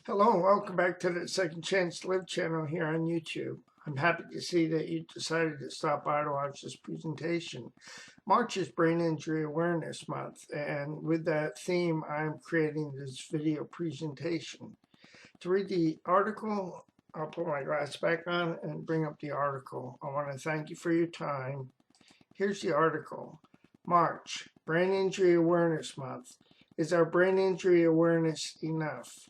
Hello and welcome back to the Second Chance to Live channel here on YouTube. I'm happy to see that you decided to stop by to watch this presentation. March is Brain Injury Awareness Month, and with that theme, I'm creating this video presentation. To read the article, I'll put my glass back on and bring up the article. I want to thank you for your time. Here's the article. March, Brain Injury Awareness Month. Is our brain injury awareness enough?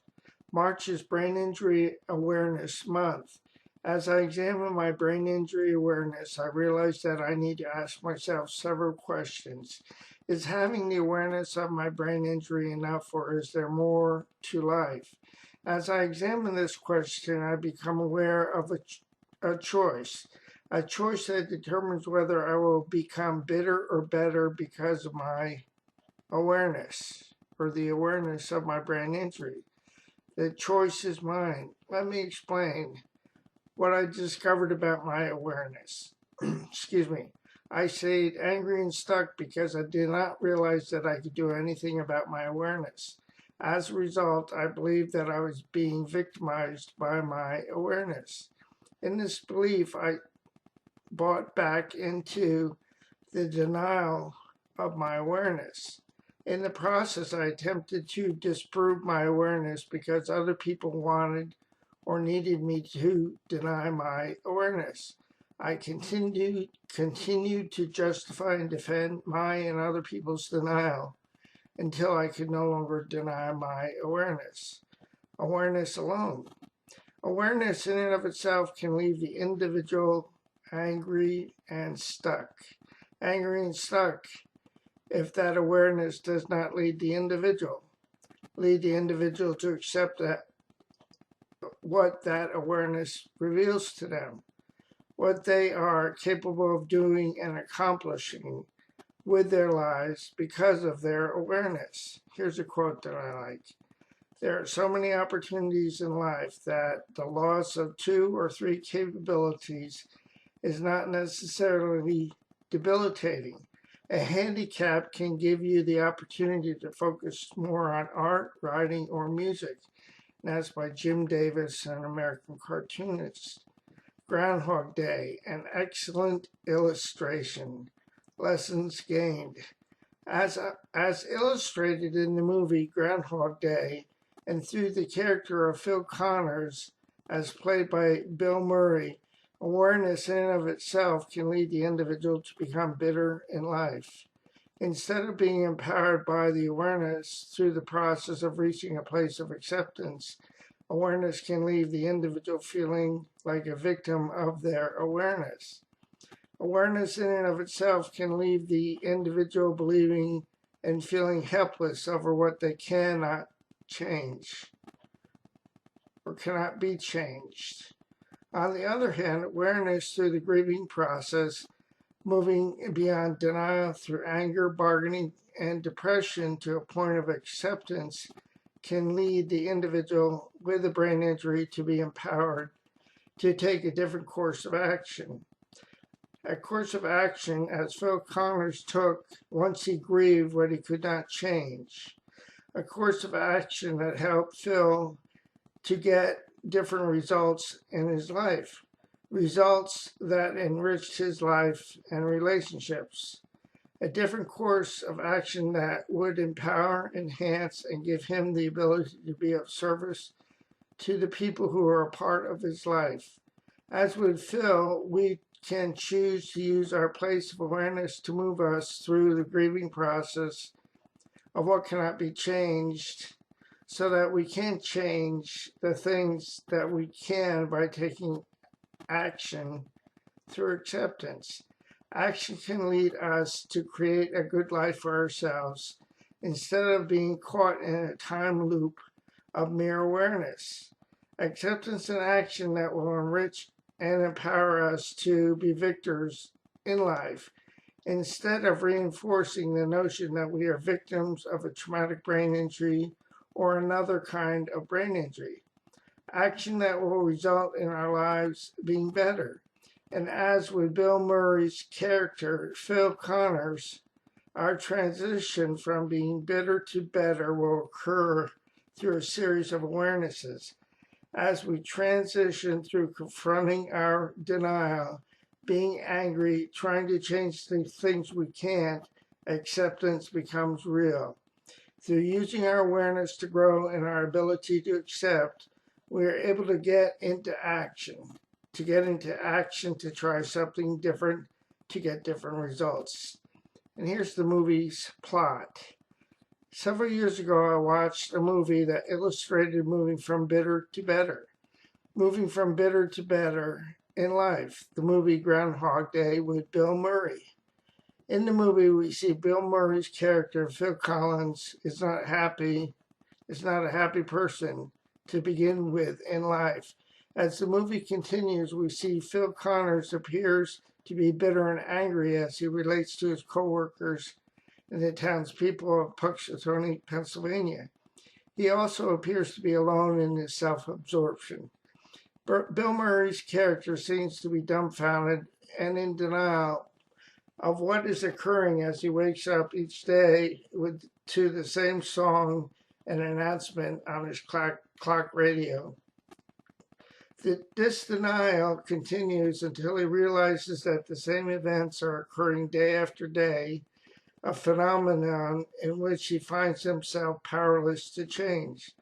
March is Brain Injury Awareness Month. As I examine my brain injury awareness, I realize that I need to ask myself several questions. Is having the awareness of my brain injury enough, or is there more to life? As I examine this question, I become aware of a choice that determines whether I will become bitter or better because of my awareness or the awareness of my brain injury. The choice is mine. Let me explain what I discovered about my awareness. Excuse me. I stayed angry and stuck because I did not realize that I could do anything about my awareness. As a result, I believed that I was being victimized by my awareness. In this belief, I bought back into the denial of my awareness. In the process, I attempted to disprove my awareness because other people wanted or needed me to deny my awareness. I continued to justify and defend my and other people's denial until I could no longer deny my awareness. Awareness alone. Awareness in and of itself can leave the individual angry and stuck. Angry and stuck if that awareness does not lead the individual to accept that what that awareness reveals to them, what they are capable of doing and accomplishing with their lives because of their awareness. Here's a quote that I like. There are so many opportunities in life that the loss of 2 or 3 capabilities is not necessarily debilitating. A handicap can give you the opportunity to focus more on art, writing, or music. And that's by Jim Davis, an American cartoonist. Groundhog Day, an excellent illustration. Lessons gained. As illustrated in the movie Groundhog Day, and through the character of Phil Connors, as played by Bill Murray, awareness in and of itself can lead the individual to become bitter in life. Instead of being empowered by the awareness through the process of reaching a place of acceptance, awareness can leave the individual feeling like a victim of their awareness. Awareness in and of itself can leave the individual believing and feeling helpless over what they cannot change or cannot be changed. On the other hand, awareness through the grieving process, moving beyond denial through anger, bargaining, and depression to a point of acceptance, can lead the individual with a brain injury to be empowered to take a different course of action. A course of action as Phil Connors took once he grieved what he could not change. A course of action that helped Phil to get different results in his life, results that enriched his life and relationships. A different course of action that would empower, enhance, and give him the ability to be of service to the people who are a part of his life. As with Phil, we can choose to use our place of awareness to move us through the grieving process of what cannot be changed so that we can change the things that we can by taking action through acceptance. Action can lead us to create a good life for ourselves instead of being caught in a time loop of mere awareness. Acceptance and action that will enrich and empower us to be victors in life instead of reinforcing the notion that we are victims of a traumatic brain injury or another kind of brain injury. Action that will result in our lives being better. And as with Bill Murray's character, Phil Connors, our transition from being bitter to better will occur through a series of awarenesses. As we transition through confronting our denial, being angry, trying to change the things we can't, acceptance becomes real. Through using our awareness to grow in our ability to accept, we are able to get into action, to try something different, to get different results. And here's the movie's plot. Several years ago, I watched a movie that illustrated moving from bitter to better. Moving from bitter to better in life. The movie Groundhog Day with Bill Murray. In the movie, we see Bill Murray's character, Phil Collins, is not a happy person to begin with in life. As the movie continues, we see Phil Connors appears to be bitter and angry as he relates to his co-workers and the townspeople of Punxsutawney, Pennsylvania. He also appears to be alone in his self-absorption. Bill Murray's character seems to be dumbfounded and in denial of what is occurring as he wakes up each day to the same song and announcement on his clock radio. This denial continues until he realizes that the same events are occurring day after day, a phenomenon in which he finds himself powerless to change.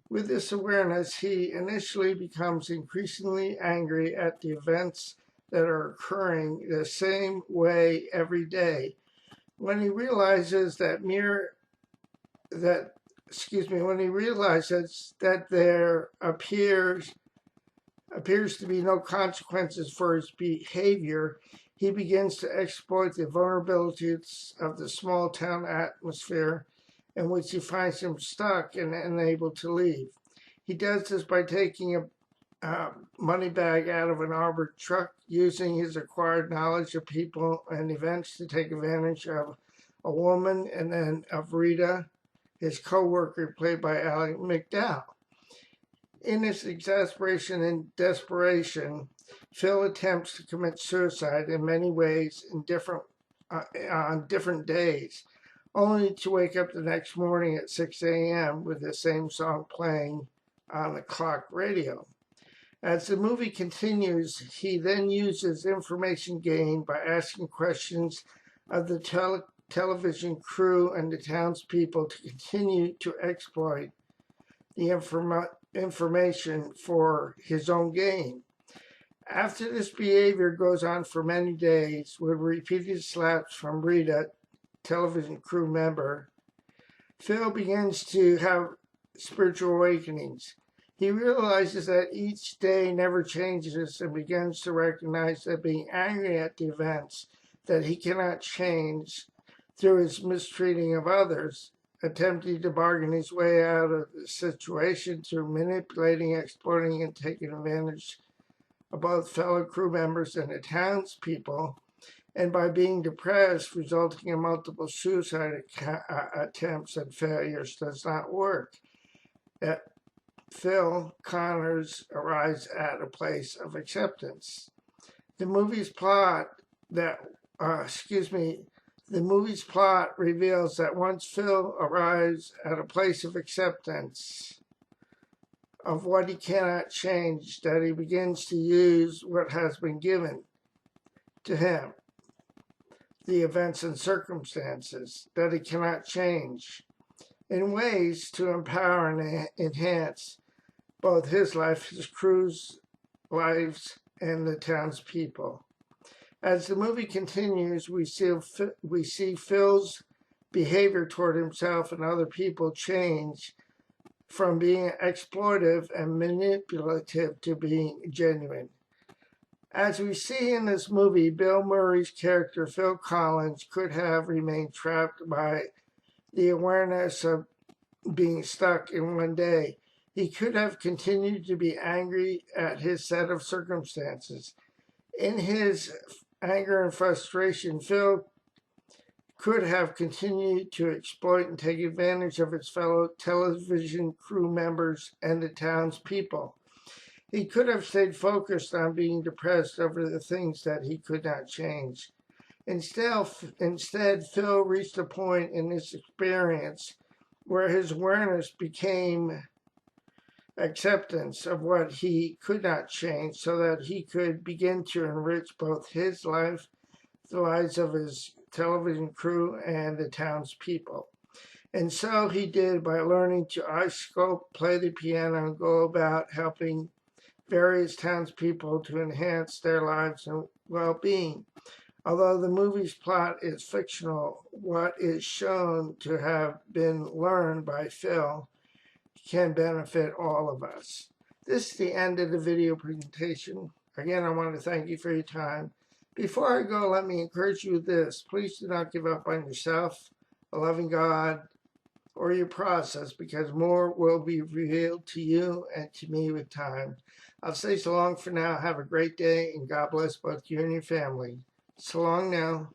With this awareness, he initially becomes increasingly angry at the events that are occurring the same way every day. When he realizes that there appears to be no consequences for his behavior, he begins to exploit the vulnerabilities of the small town atmosphere in which he finds him stuck and unable to leave. He does this by taking a money bag out of an armored truck, using his acquired knowledge of people and events to take advantage of a woman and then of Rita, his co-worker played by Ally McDowell. In his exasperation and desperation, Phil attempts to commit suicide in many ways on different days, only to wake up the next morning at 6 a.m. with the same song playing on the clock radio. As the movie continues, he then uses information gained by asking questions of the television crew and the townspeople to continue to exploit the information for his own gain. After this behavior goes on for many days, with repeated slaps from Rita, television crew member, Phil begins to have spiritual awakenings. He realizes that each day never changes and begins to recognize that being angry at the events that he cannot change through his mistreating of others, attempting to bargain his way out of the situation through manipulating, exploiting, and taking advantage of both fellow crew members and the townspeople, and by being depressed, resulting in multiple suicide attempts and failures, does not work. Phil Connors arrives at a place of acceptance. The movie's plot reveals that once Phil arrives at a place of acceptance of what he cannot change, that he begins to use what has been given to him, the events and circumstances that he cannot change, in ways to empower and enhance both his life, his crew's lives, and the townspeople. As the movie continues, we see Phil's behavior toward himself and other people change from being exploitive and manipulative to being genuine. As we see in this movie, Bill Murray's character, Phil Collins, could have remained trapped by the awareness of being stuck in one day. He could have continued to be angry at his set of circumstances. In his anger and frustration, Phil could have continued to exploit and take advantage of his fellow television crew members and the townspeople. He could have stayed focused on being depressed over the things that he could not change. Instead, Phil reached a point in his experience where his awareness became acceptance of what he could not change so that he could begin to enrich both his life, the lives of his television crew, and the townspeople. And so he did by learning to ice sculpt, play the piano, and go about helping various townspeople to enhance their lives and well-being. Although the movie's plot is fictional, what is shown to have been learned by Phil can benefit all of us. This is the end of the video presentation. Again, I want to thank you for your time. Before I go, let me encourage you with this. Please do not give up on yourself, a loving God, or your process, because more will be revealed to you and to me with time. I'll say so long for now. Have a great day, and God bless both you and your family. So long now.